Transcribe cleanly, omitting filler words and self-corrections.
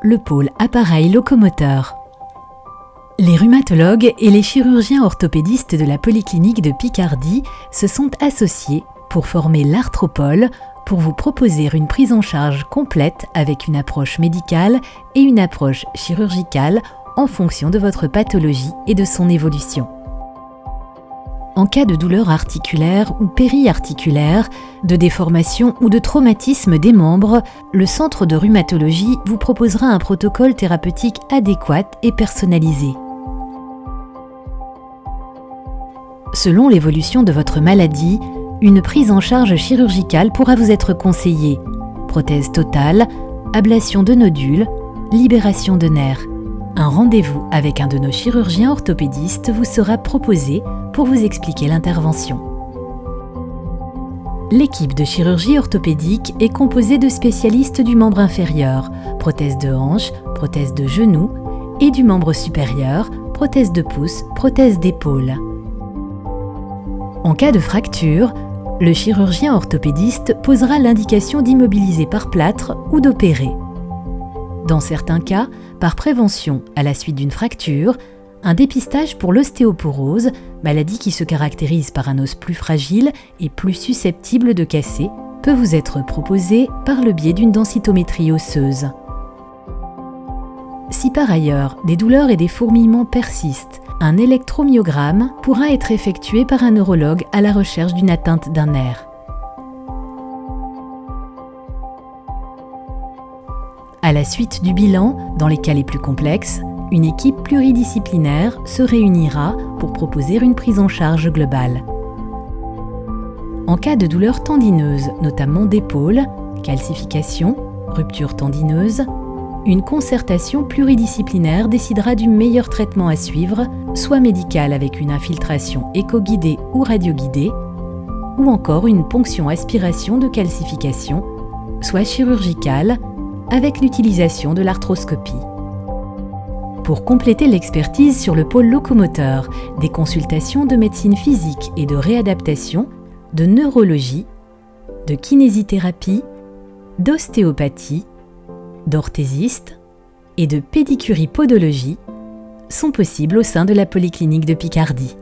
le pôle appareil locomoteur. Les rhumatologues et les chirurgiens orthopédistes de la Polyclinique de Picardie se sont associés pour former l'Arthropole pour vous proposer une prise en charge complète avec une approche médicale et une approche chirurgicale en fonction de votre pathologie et de son évolution. En cas de douleur articulaire ou périarticulaire, de déformation ou de traumatisme des membres, le centre de rhumatologie vous proposera un protocole thérapeutique adéquat et personnalisé. Selon l'évolution de votre maladie, une prise en charge chirurgicale pourra vous être conseillée. Prothèse totale, ablation de nodules, libération de nerfs. Un rendez-vous avec un de nos chirurgiens orthopédistes vous sera proposé pour vous expliquer l'intervention. L'équipe de chirurgie orthopédique est composée de spécialistes du membre inférieur, prothèse de hanche, prothèse de genou, et du membre supérieur, prothèse de pouce, prothèse d'épaule. En cas de fracture, le chirurgien orthopédiste posera l'indication d'immobiliser par plâtre ou d'opérer. Dans certains cas, par prévention à la suite d'une fracture, un dépistage pour l'ostéoporose, maladie qui se caractérise par un os plus fragile et plus susceptible de casser, peut vous être proposé par le biais d'une densitométrie osseuse. Si par ailleurs des douleurs et des fourmillements persistent, un électromyogramme pourra être effectué par un neurologue à la recherche d'une atteinte d'un nerf. À la suite du bilan, dans les cas les plus complexes, une équipe pluridisciplinaire se réunira pour proposer une prise en charge globale. En cas de douleur tendineuse, notamment d'épaule, calcification, rupture tendineuse, une concertation pluridisciplinaire décidera du meilleur traitement à suivre, soit médical avec une infiltration éco-guidée ou radioguidée, ou encore une ponction-aspiration de calcification, soit chirurgicale, avec l'utilisation de l'arthroscopie. Pour compléter l'expertise sur le pôle locomoteur, des consultations de médecine physique et de réadaptation, de neurologie, de kinésithérapie, d'ostéopathie, d'orthésiste et de pédicurie-podologie sont possibles au sein de la Polyclinique de Picardie.